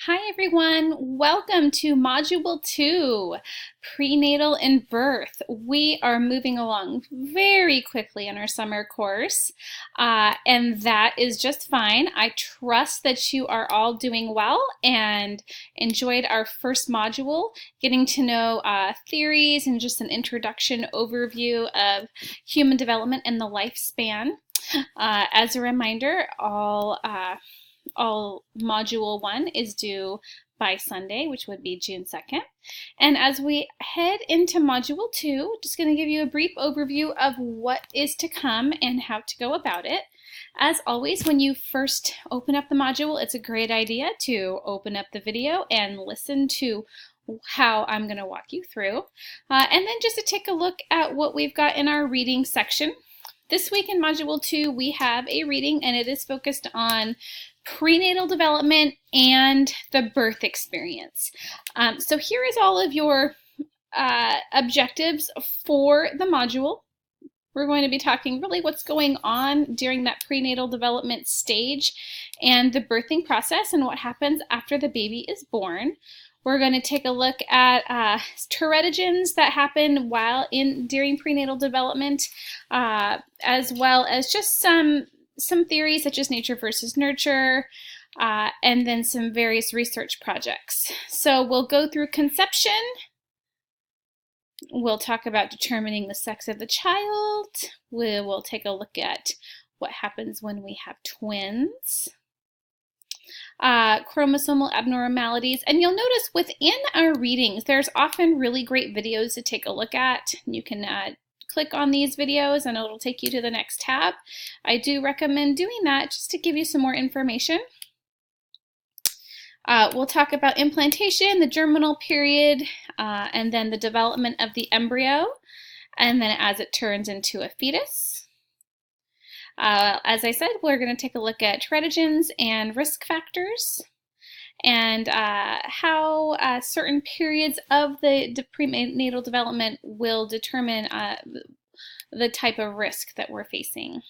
Hi everyone, welcome to Module 2, Prenatal and Birth. We are moving along very quickly in our summer course, and that is just fine. I trust that you are all doing well and enjoyed our first module, getting to know theories and just an introduction overview of human development and the lifespan. As a reminder, all module 1 is due by Sunday, which would be June 2nd. And as we head into module 2, just going to give you a brief overview of what is to come and how to go about it. As always, when you first open up the module, it's a great idea to open up the video and listen to how I'm going to walk you through. And then just to take a look at what we've got in our reading section. This week in Module 2, we have a reading, and it is focused on prenatal development and the birth experience. So here is all of your objectives for the module. We're going to be talking really what's going on during that prenatal development stage and the birthing process and what happens after the baby is born. We're going to take a look at teratogens that happen during prenatal development, as well as just some theories such as nature versus nurture, and then some various research projects. So we'll go through conception. We'll talk about determining the sex of the child. We will take a look at what happens when we have twins. Chromosomal abnormalities, and you'll notice within our readings there's often really great videos to take a look at. You can click on these videos and it'll take you to the next tab. I do recommend doing that just to give you some more information. We'll talk about implantation, the germinal period, and then the development of the embryo, and then as it turns into a fetus. As I said, we're going to take a look at teratogens and risk factors, and how certain periods of the prenatal development will determine the type of risk that we're facing.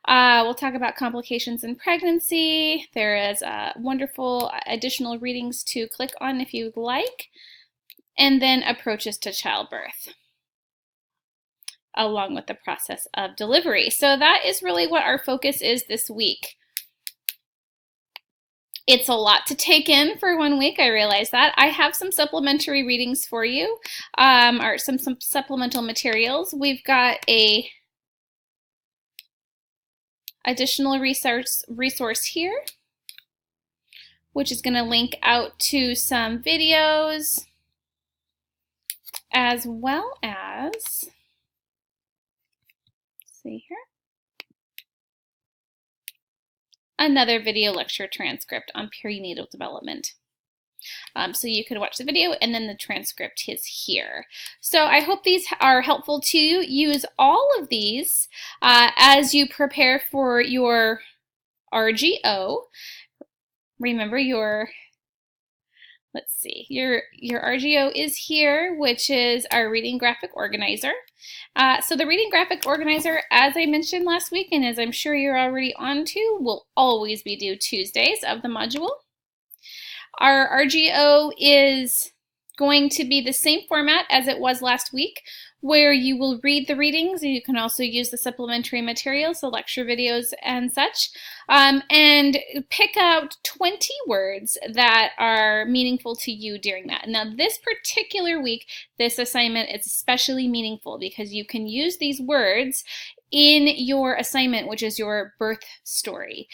We'll talk about complications in pregnancy. There is wonderful additional readings to click on if you'd like, and then approaches to childbirth, along with the process of delivery. So that is really what our focus is this week. It's a lot to take in for 1 week, I realize that. I have some supplementary readings for you, or some supplemental materials. We've got a additional resource here, which is going to link out to some videos, as well as, see here, another video lecture transcript on prenatal development. So you could watch the video and then the transcript is here. So I hope these are helpful to you. Use all of these as you prepare for your RGO. Remember your RGO is here, which is our reading graphic organizer. So the reading graphic organizer, as I mentioned last week, and as I'm sure you're already on to, will always be due Tuesdays of the module. Our RGO is going to be the same format as it was last week, where you will read the readings. You can also use the supplementary materials, the lecture videos and such, and pick out 20 words that are meaningful to you during that. Now, this particular week, this assignment is especially meaningful because you can use these words in your assignment, which is your birth story.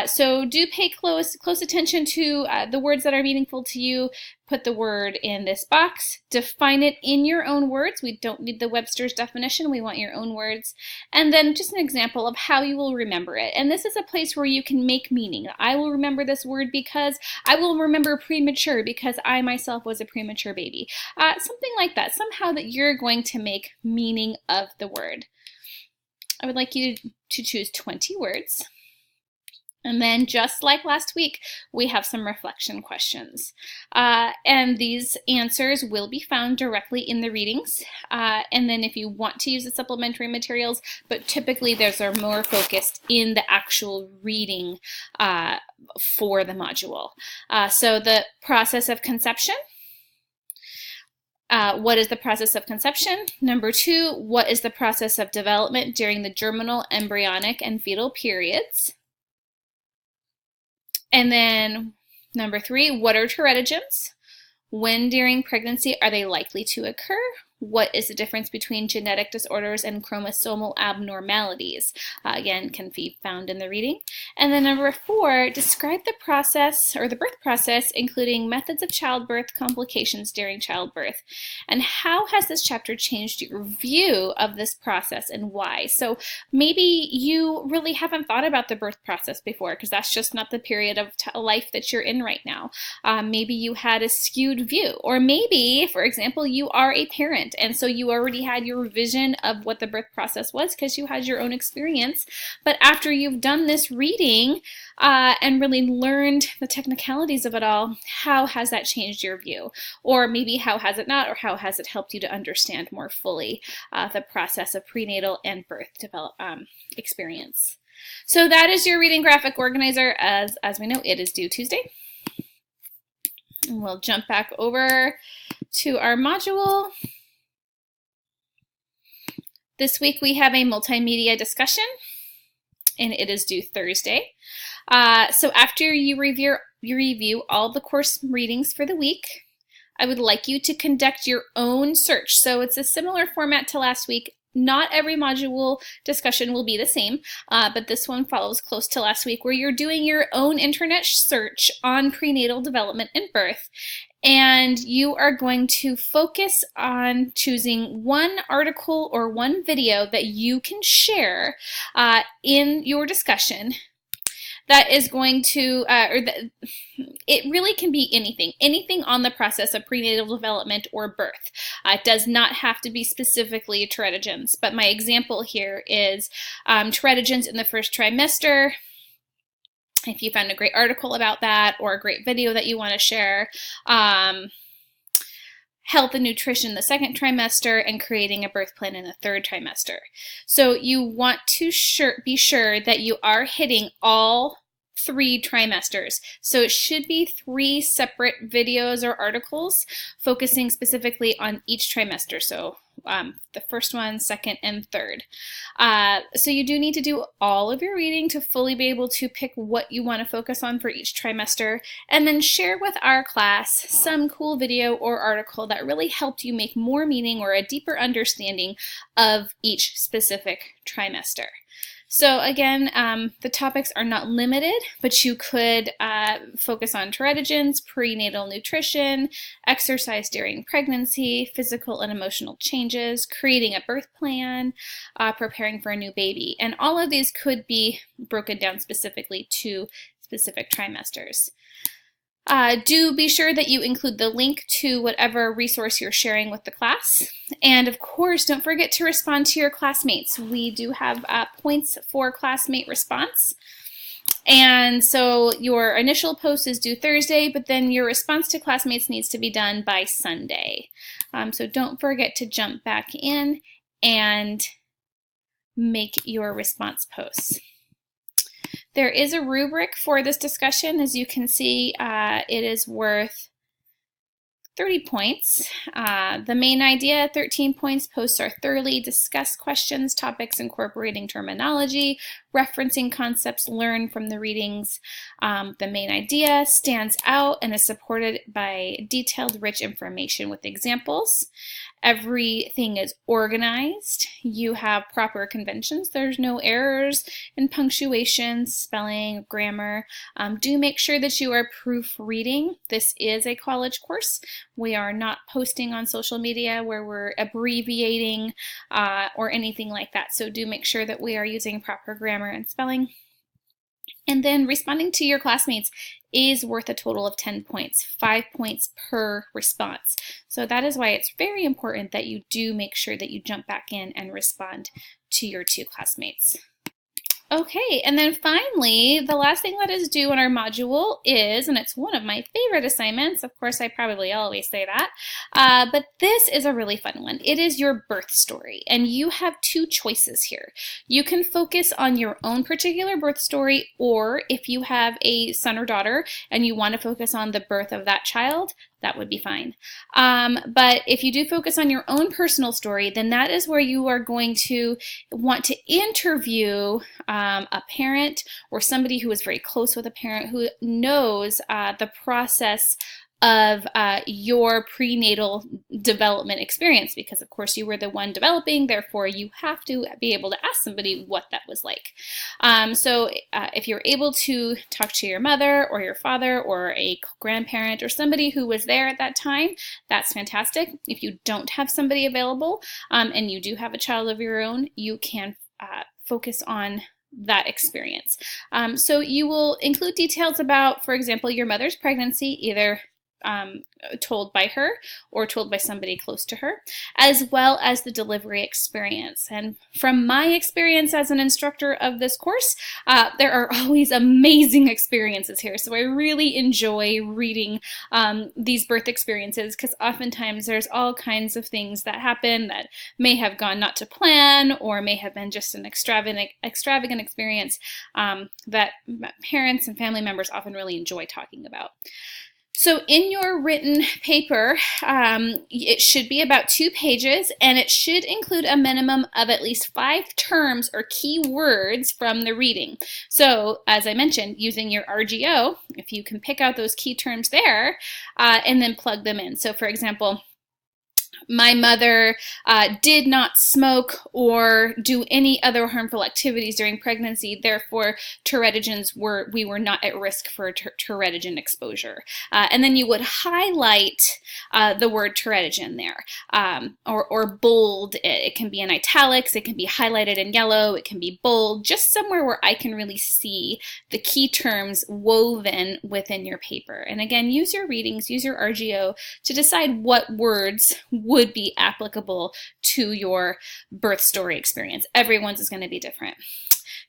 So do pay close attention to the words that are meaningful to you. Put the word in this box. Define it in your own words. We don't need the Webster's definition. We want your own words. And then just an example of how you will remember it. And this is a place where you can make meaning. I will remember this word because I will remember premature because I myself was a premature baby. Something like that. Somehow that you're going to make meaning of the word. I would like you to choose 20 words. And then just like last week, we have some reflection questions. And these answers will be found directly in the readings. And then if you want to use the supplementary materials, but typically those are more focused in the actual reading for the module. So the process of conception. What is the process of conception? Number 2, what is the process of development during the germinal, embryonic, and fetal periods? And then number 3, what are teratogens? When during pregnancy are they likely to occur? What is the difference between genetic disorders and chromosomal abnormalities? Again, can be found in the reading. And then number 4, describe the process or the birth process, including methods of childbirth, complications during childbirth. And how has this chapter changed your view of this process and why? So maybe you really haven't thought about the birth process before because that's just not the period of life that you're in right now. Maybe you had a skewed view, or maybe, for example, you are a parent and so you already had your vision of what the birth process was because you had your own experience. But after you've done this reading and really learned the technicalities of it all, how has that changed your view? Or maybe how has it not, or how has it helped you to understand more fully the process of prenatal and birth experience? So that is your reading graphic organizer. As we know, it is due Tuesday. And we'll jump back over to our module. This week we have a multimedia discussion, and it is due Thursday. So after you review all the course readings for the week, I would like you to conduct your own search. So it's a similar format to last week. Not every module discussion will be the same, but this one follows close to last week, where you're doing your own internet search on prenatal development and birth. And you are going to focus on choosing one article or one video that you can share in your discussion that is going to, it really can be anything on the process of prenatal development or birth. It does not have to be specifically teratogens, but my example here is teratogens in the first trimester. If you found a great article about that or a great video that you want to share, health and nutrition the second trimester, and creating a birth plan in the third trimester. So you want to be sure that you are hitting all 3 trimesters. So it should be 3 separate videos or articles focusing specifically on each trimester. So the first one, second, and third. So you do need to do all of your reading to fully be able to pick what you want to focus on for each trimester, and then share with our class some cool video or article that really helped you make more meaning or a deeper understanding of each specific trimester. So again, the topics are not limited, but you could focus on teratogens, prenatal nutrition, exercise during pregnancy, physical and emotional changes, creating a birth plan, preparing for a new baby. And all of these could be broken down specifically to specific trimesters. Do be sure that you include the link to whatever resource you're sharing with the class. And of course, don't forget to respond to your classmates. We do have points for classmate response. And so your initial post is due Thursday, but then your response to classmates needs to be done by Sunday. So don't forget to jump back in and make your response posts. There is a rubric for this discussion. As you can see, it is worth 30 points. The main idea, 13 points. Posts are thoroughly discuss questions, topics incorporating terminology, referencing concepts learned from the readings. The main idea stands out and is supported by detailed, rich information with examples. Everything is organized. You have proper conventions. There's no errors in punctuation, spelling, grammar. Do make sure that you are proofreading. This is a college course. We are not posting on social media where we're abbreviating or anything like that. So do make sure that we are using proper grammar and spelling. And then responding to your classmates is worth a total of 10 points, 5 points per response. So that is why it's very important that you do make sure that you jump back in and respond to your 2 classmates. Okay, and then finally, the last thing that is due in our module is, and it's one of my favorite assignments, of course I probably always say that, but this is a really fun one. It is your birth story, and you have two choices here. You can focus on your own particular birth story, or if you have a son or daughter and you want to focus on the birth of that child, that would be fine. But if you do focus on your own personal story, then that is where you are going to want to interview a parent or somebody who is very close with a parent who knows the process of your prenatal development experience, because of course you were the one developing, therefore you have to be able to ask somebody what that was like. So if you're able to talk to your mother or your father or a grandparent or somebody who was there at that time, that's fantastic. If you don't have somebody available and you do have a child of your own, you can focus on that experience. So you will include details about, for example, your mother's pregnancy, either told by her or told by somebody close to her, as well as the delivery experience. And from my experience as an instructor of this course, there are always amazing experiences here. So I really enjoy reading these birth experiences, because oftentimes there's all kinds of things that happen that may have gone not to plan or may have been just an extravagant experience that parents and family members often really enjoy talking about. So in your written paper, it should be about 2 pages, and it should include a minimum of at least 5 terms or key words from the reading. So as I mentioned, using your RGO, if you can pick out those key terms there and then plug them in. So for example, my mother did not smoke or do any other harmful activities during pregnancy. Therefore, we were not at risk for teratogen exposure. And then you would highlight the word teratogen there, or bold it. It can be in italics, it can be highlighted in yellow, it can be bold, just somewhere where I can really see the key terms woven within your paper. And again, use your readings, use your RGO to decide what words would be applicable to your birth story experience. Everyone's is going to be different.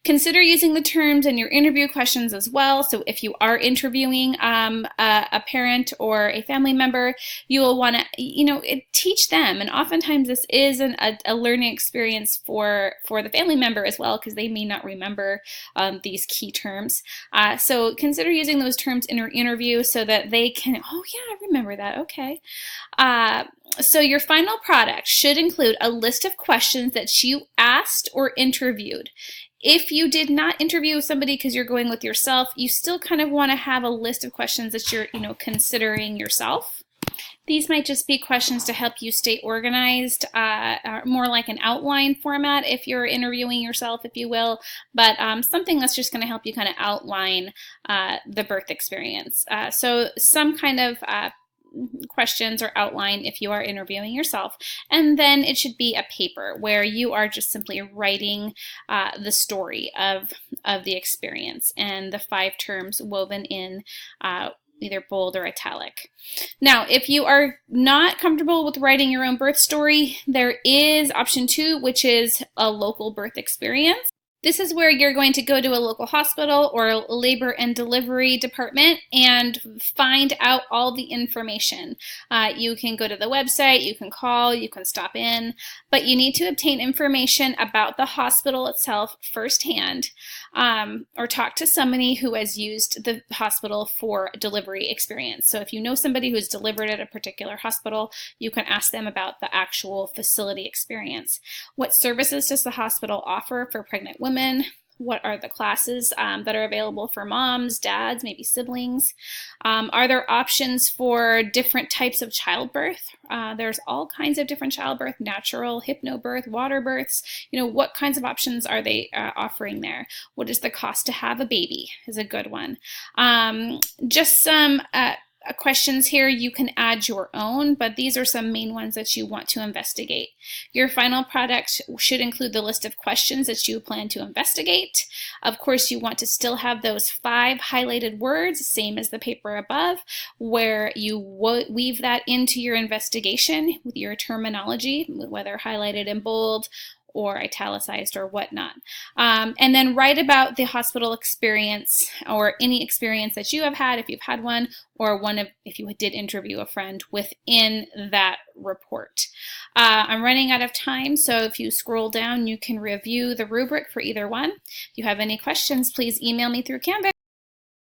Consider using the terms in your interview questions as well. So if you are interviewing a parent or a family member, you will want to, teach them. And oftentimes this is a learning experience for the family member as well, because they may not remember these key terms. So consider using those terms in your interview so that they can, oh yeah, I remember that, okay. So your final product should include a list of questions that you asked or interviewed. If you did not interview somebody because you're going with yourself, you still kind of want to have a list of questions that you're, considering yourself. These might just be questions to help you stay organized, more like an outline format if you're interviewing yourself, if you will, but something that's just going to help you kind of outline the birth experience. So some kind of questions or outline if you are interviewing yourself, and then it should be a paper where you are just simply writing the story of the experience and the 5 terms woven in either bold or italic. Now, if you are not comfortable with writing your own birth story, there is option 2, which is a local birth experience. This is where you're going to go to a local hospital or a labor and delivery department and find out all the information. You can go to the website, you can call, you can stop in, but you need to obtain information about the hospital itself firsthand, or talk to somebody who has used the hospital for delivery experience. So if you know somebody who's delivered at a particular hospital, you can ask them about the actual facility experience. What services does the hospital offer for pregnant women? What are the classes that are available for moms, dads, maybe siblings? Are there options for different types of childbirth? There's all kinds of different childbirth, natural, hypnobirth, water births. What kinds of options are they offering there? What is the cost to have a baby is a good one. Just some questions here. You can add your own, but these are some main ones that you want to investigate. Your final product should include the list of questions that you plan to investigate. Of course, you want to still have those 5 highlighted words, same as the paper above, where you weave that into your investigation with your terminology, whether highlighted in bold or italicized or whatnot. And then write about the hospital experience or any experience that you have had, if you've had one, or if you did interview a friend, within that report. I'm running out of time, so if you scroll down, you can review the rubric for either one. If you have any questions, please email me through Canvas.